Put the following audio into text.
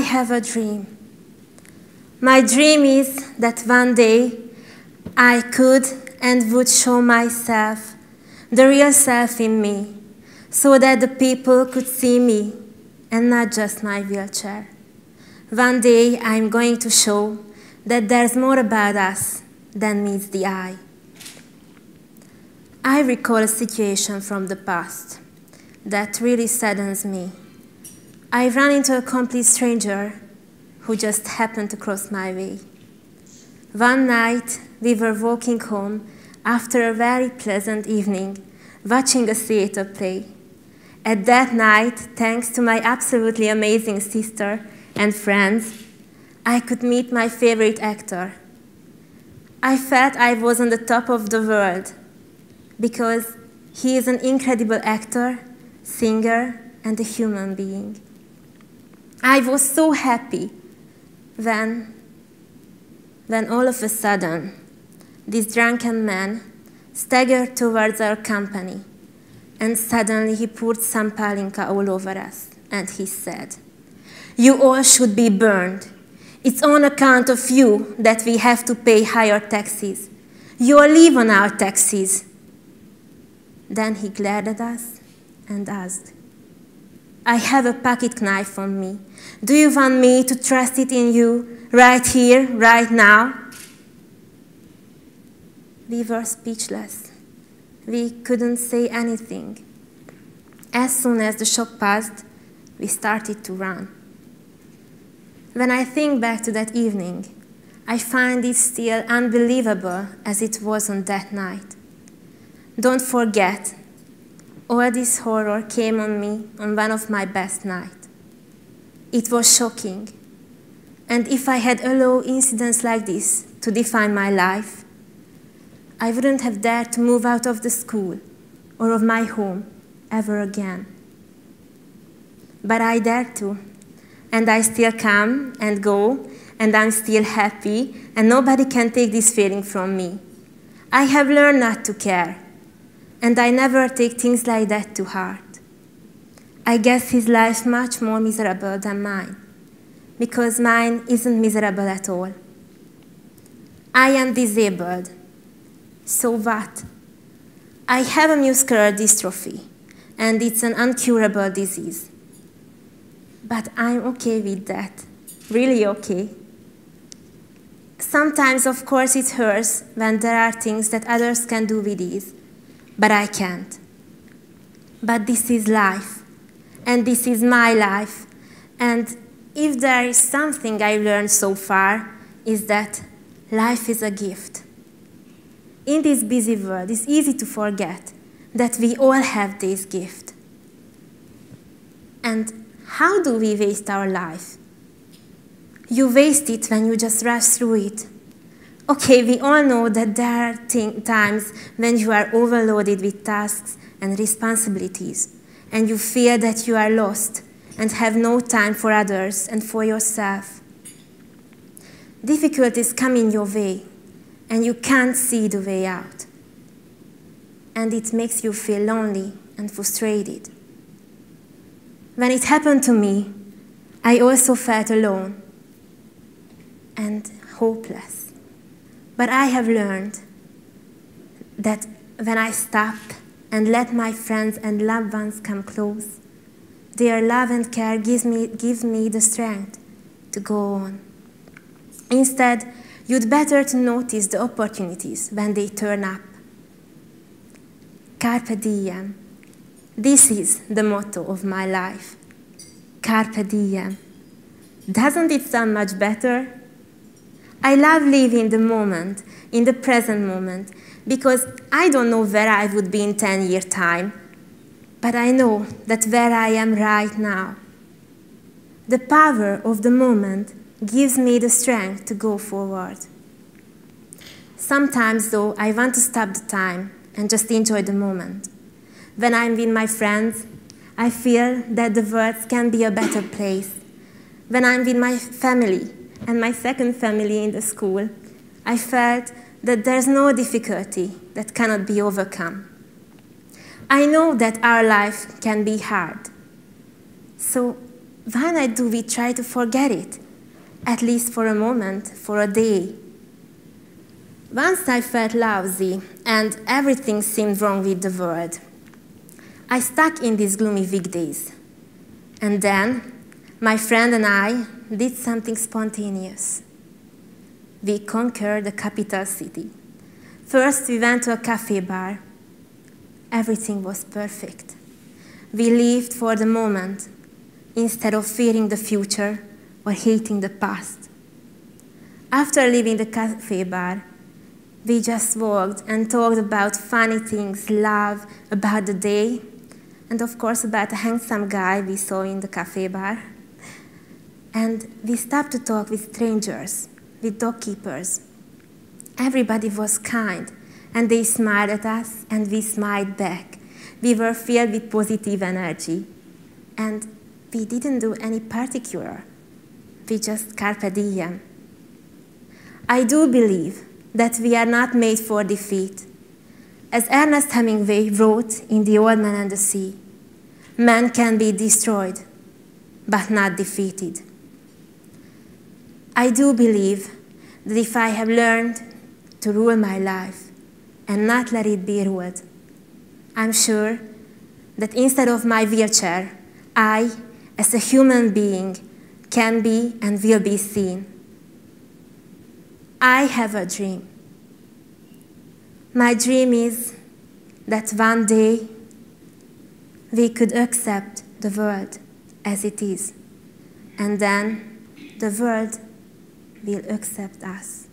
have a dream. My dream is that one day I could and would show myself, the real self in me, so that the people could see me and not just my wheelchair. One day I'm going to show that there's more about us than meets the eye. I recall a situation from the past that really saddens me. I ran into a complete stranger who just happened to cross my way. One night we were walking home after a very pleasant evening, watching a theater play. At that night, thanks to my absolutely amazing sister and friends, I could meet my favorite actor. I felt I was on the top of the world because he is an incredible actor, singer, and a human being. I was so happy when all of a sudden, this drunken man staggered towards our company, and suddenly he poured some palinka all over us, and he said, "You all should be burned. It's on account of you that we have to pay higher taxes. You all live on our taxes." Then he glared at us and asked, "I have a pocket knife on me. Do you want me to thrust it in you right here, right now?" We were speechless. We couldn't say anything. As soon as the shock passed, we started to run. When I think back to that evening, I find it still unbelievable as it was on that night. Don't forget, all this horror came on me on one of my best nights. It was shocking. And if I had allowed incidents like this to define my life, I wouldn't have dared to move out of the school or of my home ever again. But I dared to, and I still come and go, and I'm still happy, and nobody can take this feeling from me. I have learned not to care, and I never take things like that to heart. I guess his life much more miserable than mine, because mine isn't miserable at all. I am disabled. So what? I have a muscular dystrophy, and it's an uncurable disease. But I'm okay with that, really okay. Sometimes, of course, it hurts when there are things that others can do with ease, but I can't. But this is life, and this is my life, and if there is something I've learned so far, is that life is a gift. In this busy world, it's easy to forget that we all have this gift. And how do we waste our life? You waste it when you just rush through it. Okay, we all know that there are times when you are overloaded with tasks and responsibilities, and you feel that you are lost and have no time for others and for yourself. Difficulties come in your way, and you can't see the way out. And it makes you feel lonely and frustrated. When it happened to me, I also felt alone and hopeless. But I have learned that when I stop and let my friends and loved ones come close, their love and care gives me the strength to go on. Instead, you'd better to notice the opportunities when they turn up. Carpe diem. This is the motto of my life. Carpe diem. Doesn't it sound much better? I love living the moment, in the present moment, because I don't know where I would be in 10 years' time, but I know that where I am right now. The power of the moment gives me the strength to go forward. Sometimes, though, I want to stop the time and just enjoy the moment. When I'm with my friends, I feel that the world can be a better place. When I'm with my family and my second family in the school, I felt that there's no difficulty that cannot be overcome. I know that our life can be hard. So why not do we try to forget it, at least for a moment, for a day? Once I felt lousy and everything seemed wrong with the world. I stuck in these gloomy weekdays. And then my friend and I did something spontaneous. We conquered the capital city. First, we went to a cafe bar. Everything was perfect. We lived for the moment instead of fearing the future or hating the past. After leaving the cafe bar, we just walked and talked about funny things, love, about the day, and of course about a handsome guy we saw in the cafe bar. And we stopped to talk with strangers, with dog keepers. Everybody was kind, and they smiled at us, and we smiled back. We were filled with positive energy, and we didn't do any particular. We just carpe diem. I do believe that we are not made for defeat. As Ernest Hemingway wrote in The Old Man and the Sea, man can be destroyed, but not defeated. I do believe that if I have learned to rule my life and not let it be ruled, I'm sure that instead of my wheelchair, I, as a human being, can be and will be seen. I have a dream. My dream is that one day we could accept the world as it is, and then the world will accept us.